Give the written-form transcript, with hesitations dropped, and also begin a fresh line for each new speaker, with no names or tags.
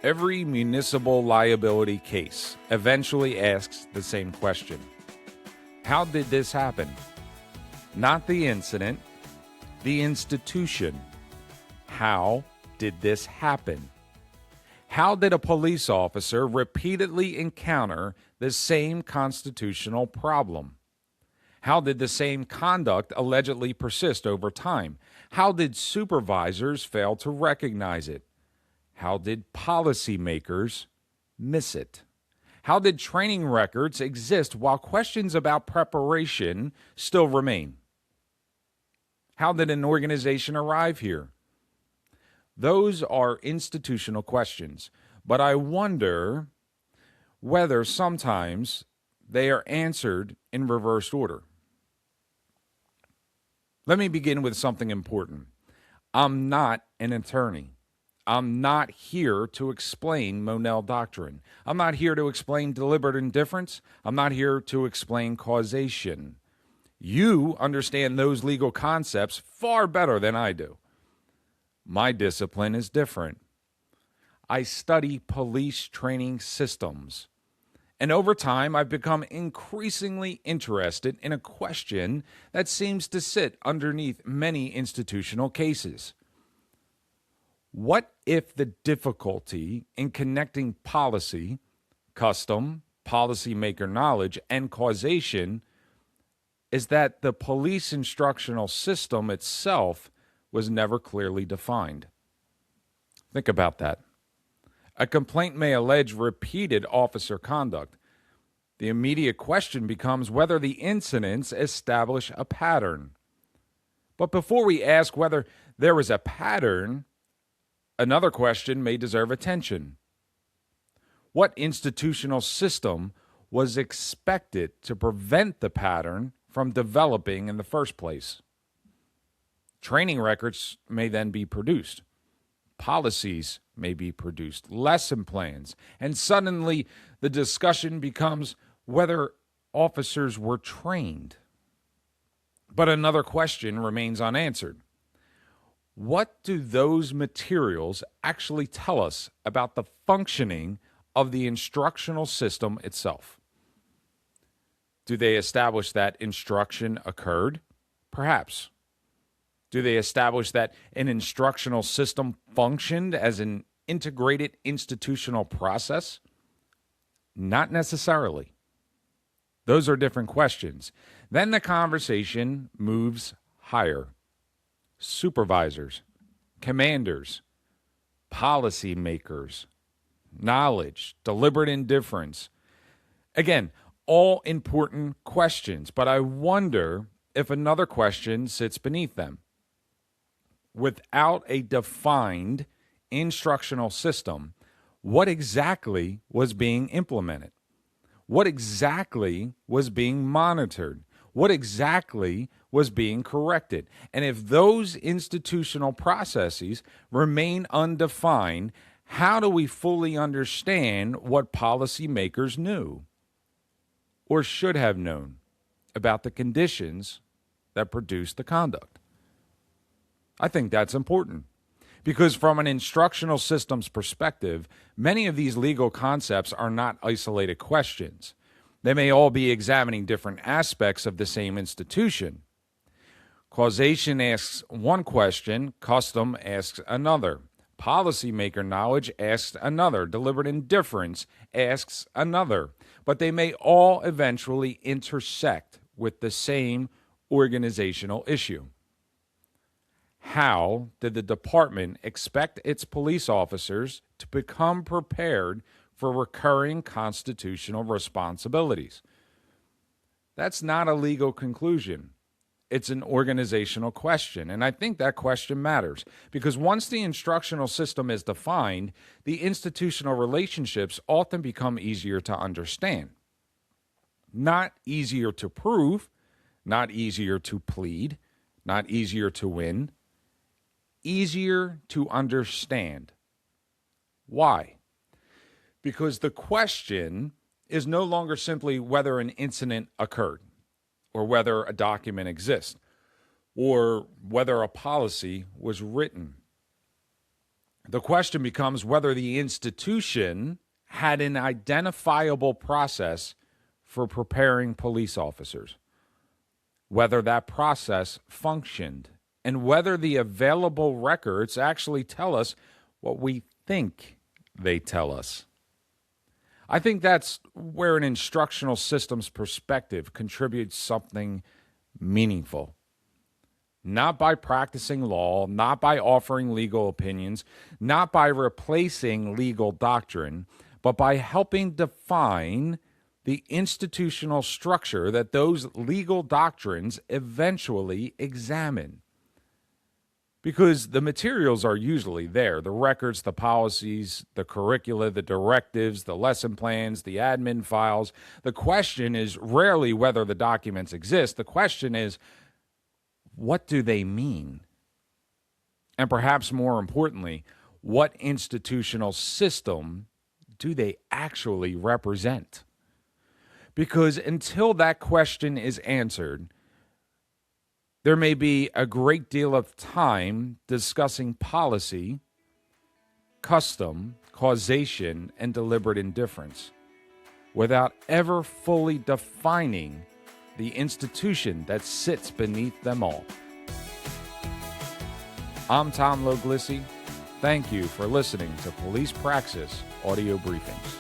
Every municipal liability case eventually asks the same question. How did this happen? Not the incident, the institution. How did this happen? How did a police officer repeatedly encounter the same constitutional problem? How did the same conduct allegedly persist over time? How did supervisors fail to recognize it? How did policymakers miss it? How did training records exist while questions about preparation still remain? How did an organization arrive here? Those are institutional questions, but I wonder whether sometimes they are answered in reversed order. Let me begin with something important. I'm not an attorney. I'm not here to explain Monell doctrine. I'm not here to explain deliberate indifference. I'm not here to explain causation. You understand those legal concepts far better than I do. My discipline is different. I study police training systems. And over time, I've become increasingly interested in a question that seems to sit underneath many institutional cases. What if the difficulty in connecting policy, custom, policymaker knowledge, and causation is that the police instructional system itself was never clearly defined? Think about that. A complaint may allege repeated officer conduct. The immediate question becomes whether the incidents establish a pattern. But before we ask whether there is a pattern, another question may deserve attention. What institutional system was expected to prevent the pattern from developing in the first place? Training records may then be produced. Policies may be produced, lesson plans, and suddenly the discussion becomes whether officers were trained. But another question remains unanswered. What do those materials actually tell us about the functioning of the instructional system itself? Do they establish that instruction occurred? Perhaps. Do they establish that an instructional system functioned as an integrated institutional process? Not necessarily. Those are different questions. Then the conversation moves higher. Supervisors, commanders, policymakers, knowledge, deliberate indifference. Again, all important questions, but I wonder if another question sits beneath them. Without a defined instructional system, what exactly was being implemented? What exactly was being monitored? What exactly was being corrected? And if those institutional processes remain undefined, how do we fully understand what policymakers knew or should have known about the conditions that produced the conduct? I think that's important because from an instructional systems perspective, many of these legal concepts are not isolated questions. They may all be examining different aspects of the same institution. Causation asks one question, custom asks another. Policymaker knowledge asks another. Deliberate indifference asks another. But they may all eventually intersect with the same organizational issue. How did the department expect its police officers to become prepared for recurring constitutional responsibilities? That's not a legal conclusion. It's an organizational question, and I think that question matters because once the instructional system is defined, the institutional relationships often become easier to understand. Not easier to prove, not easier to plead, not easier to win, easier to understand. Why? Because the question is no longer simply whether an incident occurred, or whether a document exists, or whether a policy was written. The question becomes whether the institution had an identifiable process for preparing police officers, whether that process functioned, and whether the available records actually tell us what we think they tell us. I think that's where an instructional systems perspective contributes something meaningful. Not by practicing law, not by offering legal opinions, not by replacing legal doctrine, but by helping define the institutional structure that those legal doctrines eventually examine. Because the materials are usually there, the records, the policies, the curricula, the directives, the lesson plans, the admin files. The question is rarely whether the documents exist. The question is, what do they mean? And perhaps more importantly, what institutional system do they actually represent? Because until that question is answered, there may be a great deal of time discussing policy, custom, causation, and deliberate indifference without ever fully defining the institution that sits beneath them all. I'm Tom Loglisci. Thank you for listening to Police Praxis Audio Briefings.